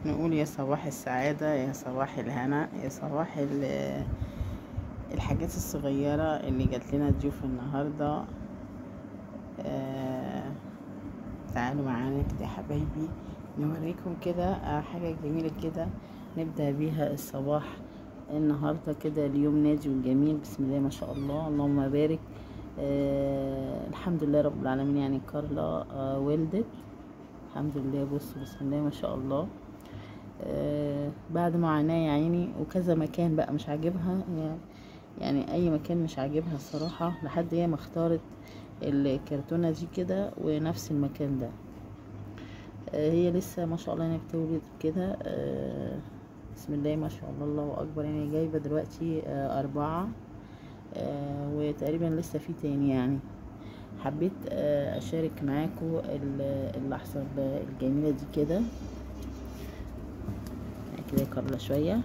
نقول يا صباح السعادة، يا صباح الهنا، يا صباح الحاجات الصغيرة اللي جات لنا ضيوف النهاردة. تعالوا معانا كده يا حبايبي، نوريكم كده حاجة جميلة كده نبدأ بيها الصباح النهاردة كده. اليوم نادي وجميل، بسم الله ما شاء الله، اللهم بارك. الحمد لله رب العالمين. يعني كارلا ولدت الحمد لله. بصوا بسم الله ما شاء الله. بعد معاناة يا عيني، وكذا مكان بقى مش عاجبها، يعني اي مكان مش عاجبها الصراحة، لحد هي ما اختارت الكرتونة دي كده ونفس المكان ده. هي لسه ما شاء الله يعني بتولد كده. بسم الله ما شاء الله، الله اكبر. يعني جايبة دلوقتي 4 وتقريبا لسه في تاني. يعني حبيت اشارك معاكم اللحظة الجميلة دي كده كارلا شوية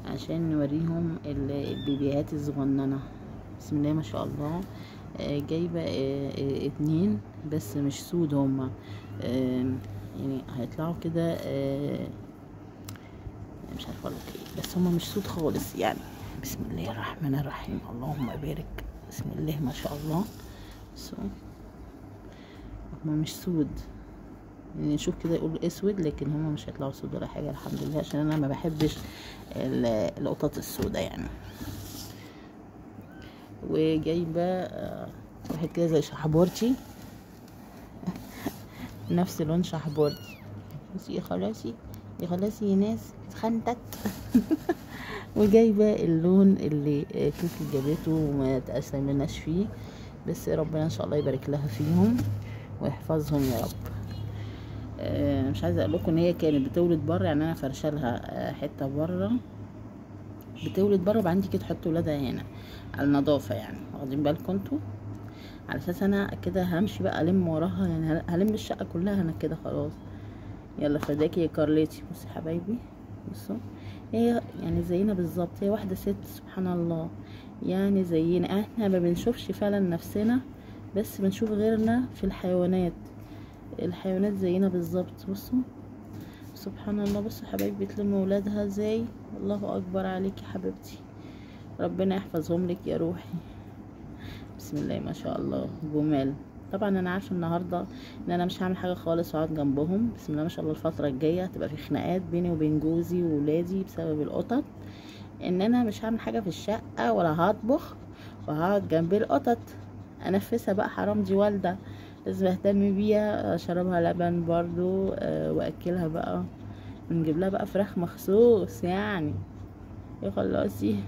عشان نوريهم البيبيهات الصغننة. بسم الله ما شاء الله. جايبة 2 بس مش سود، هما يعني هيطلعوا كده. مش عارفة اقولك ايه، بس هما مش سود خالص يعني. بسم الله الرحمن الرحيم، اللهم بارك. بسم الله ما شاء الله. هما مش سود، يعني نشوف كده يقول اسود، لكن هما مش هيطلعوا سود ولا حاجه الحمد لله، عشان انا ما بحبش القطط السوداء يعني. وجايبه واحد كده زي شحبورتي نفس لون شحبورتي. بصي يا خلاصي يا ناس اتخنتت وجايبه اللون اللي كوكي جابته وما تقسمناش فيه، بس ربنا ان شاء الله يبارك لها فيهم ويحفظهم يا رب. مش عايزه اقول لكم ان هي كانت بتولد بره، يعني انا فرشه لها حته بره بتولد بره، وبعدين تيجي تحط ولادها هنا على النظافه. يعني واخدين بالكم انتوا، على اساس انا كده همشي بقى الم وراها، يعني هلم الشقه كلها انا كده خلاص. يلا فداكي يا كارليتي. بصي حبايبي، بصوا هي يعني زينا بالظبط، هي واحده ست سبحان الله، يعني زينا. احنا ما بنشوفش فعلا نفسنا، بس بنشوف غيرنا في الحيوانات زينا بالظبط. بصوا سبحان الله. بصوا حبايبي بتلم ولادها ازاي، الله اكبر عليك يا حبيبتي، ربنا يحفظهم لك يا روحي. بسم الله ما شاء الله جمال. طبعا انا عارفه النهارده ان انا مش هعمل حاجه خالص واقعد جنبهم. بسم الله ما شاء الله. الفتره الجايه هتبقى في خناقات بيني وبين جوزي وولادي بسبب القطط، ان انا مش هعمل حاجه في الشقه ولا هطبخ وهقعد جنب القطط انفسها بقى، حرام، دي والده لازم اهتم بيها، اشربها لبن برضو واكلها بقى، ونجيب لها بقى فراخ مخصوص يعني. يا خلاصي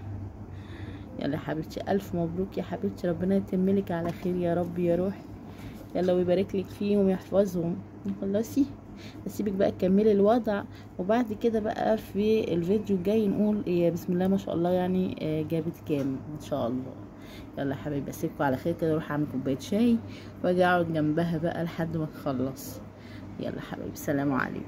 يلا يا حبيبتي، الف مبروك يا حبيبتي، ربنا يتملك على خير يا رب يا روحي. يلا ويبارك لك فيهم ويحفظهم. يا خلاصي اسيبك بقى تكملي الوضع، وبعد كده بقى في الفيديو الجاي نقول ايه. بسم الله ما شاء الله. يعني جابت كام ان شاء الله. يلا يا حبايبي اسيبكم على خير كده، اروح اعمل كوبايه شاي واجي اقعد جنبها بقى لحد ما تخلص. يلا حبايبي، السلام عليكم.